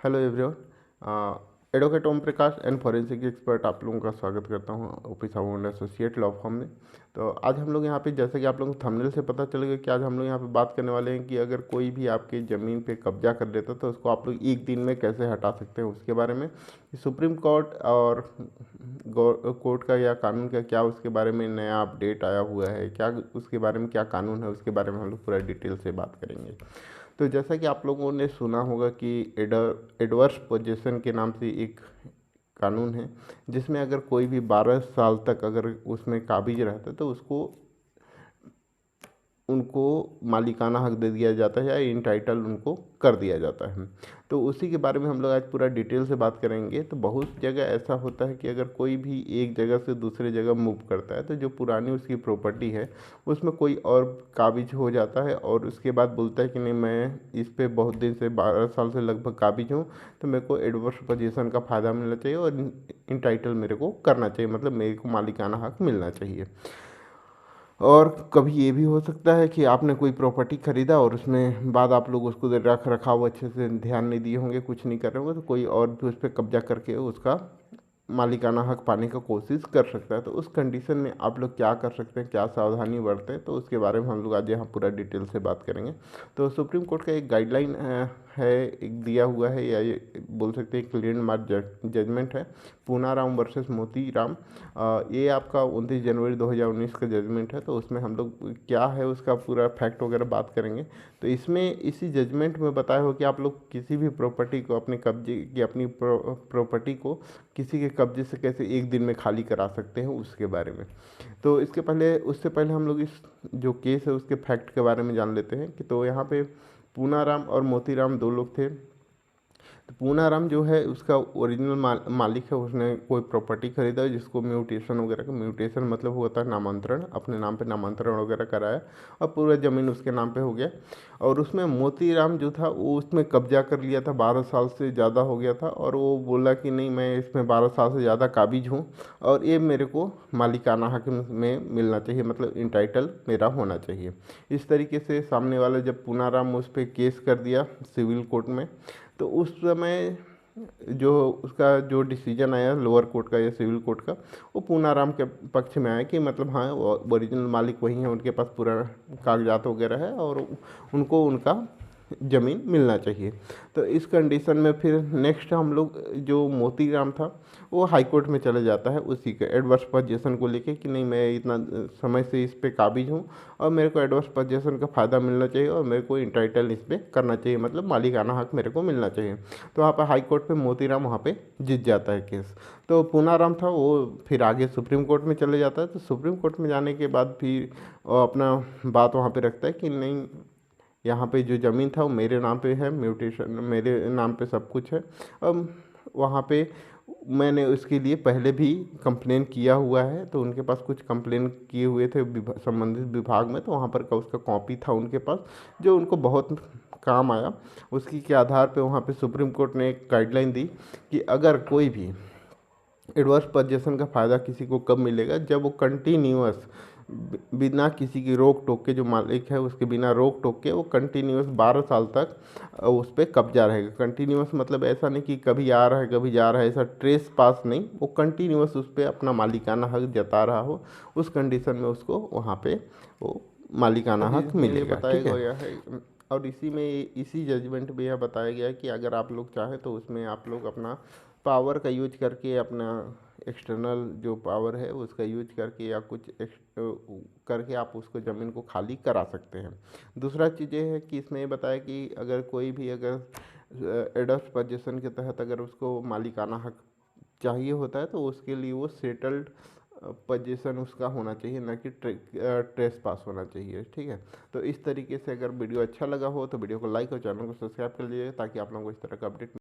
Hello everyone, advocate Om Prakash and forensic expert आप लोगों का स्वागत करता हूं office of associate law form में। तो आज हम लोग यहाँ पे, जैसे कि आप लोगों को थंबनेल से पता चल गया कि आज हम लोग यहाँ पे बात करने वाले हैं कि अगर कोई भी आपकी ज़मीन पे कब्जा कर लेता तो उसको आप लोग एक दिन में कैसे हटा सकते हैं, उसके बारे में। सुप्रीम कोर्ट और कोर्ट का या कानून का क्या उसके बारे में नया अपडेट आया हुआ है, क्या उसके बारे में क्या कानून है, उसके बारे में हम लोग पूरा डिटेल से बात करेंगे। तो जैसा कि आप लोगों ने सुना होगा कि एडवर्स पोजेशन के नाम से एक कानून है, जिसमें अगर कोई भी 12 साल तक अगर उसमें काबिज रहता है तो उसको उनको मालिकाना हक दे दिया जाता है या इंटाइटल उनको कर दिया जाता है। तो उसी के बारे में हम लोग आज पूरा डिटेल से बात करेंगे। तो बहुत जगह ऐसा होता है कि अगर कोई भी एक जगह से दूसरे जगह मूव करता है तो जो पुरानी उसकी प्रॉपर्टी है उसमें कोई और काबिज हो जाता है और उसके बाद बोलता है कि नहीं, मैं इस पे बहुत दिन से 12 साल से लगभग काबिज हूँ, तो मेरे को एडवर्स पोजीशन का फ़ायदा मिलना चाहिए और इंटाइटल मेरे को करना चाहिए, मतलब मेरे को मालिकाना हक मिलना चाहिए। और कभी ये भी हो सकता है कि आपने कोई प्रॉपर्टी खरीदा और उसमें बाद आप लोग उसको रख रखाव अच्छे से ध्यान नहीं दिए होंगे, कुछ नहीं कर रहे होंगे, तो कोई और भी उस पर कब्जा करके उसका मालिकाना हक पाने का कोशिश कर सकता है। तो उस कंडीशन में आप लोग क्या कर सकते हैं, क्या सावधानी बरतें, तो उसके बारे में हम लोग आज यहाँ पूरा डिटेल से बात करेंगे। तो सुप्रीम कोर्ट का एक गाइडलाइन है, एक दिया हुआ है, या ये बोल सकते हैं एक लैंडमार्क जजमेंट है, पूनाराम वर्सेस मोतीराम। ये आपका 29 जनवरी 2019 का जजमेंट है। तो उसमें हम लोग क्या है उसका पूरा फैक्ट वगैरह बात करेंगे। तो इसमें इसी जजमेंट में बताया हो कि आप लोग किसी भी प्रॉपर्टी को अपने कब्जे की, अपनी प्रॉपर्टी को किसी के कब्जे से कैसे एक दिन में खाली करा सकते हैं, उसके बारे में। तो उससे पहले हम लोग इस जो केस है उसके फैक्ट के बारे में जान लेते हैं कि तो यहाँ पे पूनाराम और मोतीराम दो लोग थे। तो पूनाराम जो है उसका ओरिजिनल मालिक है, उसने कोई प्रॉपर्टी खरीदा है जिसको म्यूटेशन वगैरह का, म्यूटेशन मतलब होता है नामांतरण, अपने नाम पे नामांतरण वगैरह कराया और पूरा ज़मीन उसके नाम पे हो गया। और उसमें मोतीराम जो था वो उसमें कब्जा कर लिया था, 12 साल से ज़्यादा हो गया था, और वो बोला कि नहीं, मैं इसमें 12 साल से ज़्यादा काबिज हूँ और ये मेरे को मालिकाना हक में मिलना चाहिए, मतलब इंटाइटल मेरा होना चाहिए। इस तरीके से सामने वाला जब पूनाराम उस पर केस कर दिया सिविल कोर्ट में, तो उस समय जो उसका जो डिसीजन आया लोअर कोर्ट का या सिविल कोर्ट का, वो पूनाराम के पक्ष में आया कि मतलब हाँ, वो ओरिजिनल मालिक वही है, उनके पास पूरा कागजात वगैरह है और उनको उनका ज़मीन मिलना चाहिए। तो इस कंडीशन में फिर नेक्स्ट हम लोग, जो मोतीराम था वो हाई कोर्ट में चले जाता है उसी के एडवर्स पोजीशन को लेके कि नहीं, मैं इतना समय से इस पे काबिज हूँ और मेरे को एडवर्स पोजीशन का फ़ायदा मिलना चाहिए और मेरे को इंटाइटल इस पर करना चाहिए, मतलब मालिकाना हक मेरे को मिलना चाहिए। तो वहाँ पर हाई कोर्ट पे मोतीराम वहाँ पे जीत जाता है केस। तो पूनाराम था वो फिर आगे सुप्रीम कोर्ट में चले जाता है। तो सुप्रीम कोर्ट में जाने के बाद फिर वो अपना बात वहाँ पे रखता है कि नहीं, यहाँ पे जो ज़मीन था वो मेरे नाम पे है, म्यूटेशन मेरे नाम पे सब कुछ है। अब वहाँ पे मैंने उसके लिए पहले भी कंप्लेन किया हुआ है, तो उनके पास कुछ कंप्लेन किए हुए थे संबंधित विभाग में, तो वहाँ पर का उसका कॉपी था उनके पास, जो उनको बहुत काम आया। उसकी के आधार पे वहाँ पे सुप्रीम कोर्ट ने एक गाइडलाइन दी कि अगर कोई भी एडवर्स पोजीशन का फ़ायदा किसी को कब मिलेगा, जब वो कंटिन्यूअस बिना किसी की रोक टोक के, जो मालिक है उसके बिना रोक टोक के वो कंटिन्यूअस 12 साल तक उस पर कब्जा रहेगा। कंटिन्यूअस मतलब ऐसा नहीं कि कभी आ रहा है कभी जा रहा है, ऐसा ट्रेस पास नहीं, वो कंटिन्यूअस उस पर अपना मालिकाना हक जता रहा हो, उस कंडीशन में उसको वहाँ पे वो मालिकाना हक मिलेगा। बताया गया है। और इसी जजमेंट में यह बताया गया है कि अगर आप लोग चाहें तो उसमें आप लोग अपना पावर का यूज करके, अपना एक्सटर्नल जो पावर है उसका यूज करके या कुछ करके आप उसको ज़मीन को खाली करा सकते हैं। दूसरा चीज़ ये है कि इसमें ये बताया कि अगर कोई भी अगर एडल्ट पोजीशन के तहत अगर उसको मालिकाना हक चाहिए होता है तो उसके लिए वो सेटल्ड पोजीशन उसका होना चाहिए, ना कि ट्रेस पास होना चाहिए। ठीक है। तो इस तरीके से अगर वीडियो अच्छा लगा हो तो वीडियो को लाइक और चैनल को सब्सक्राइब कर लीजिए, ताकि आप लोगों को इस तरह का अपडेट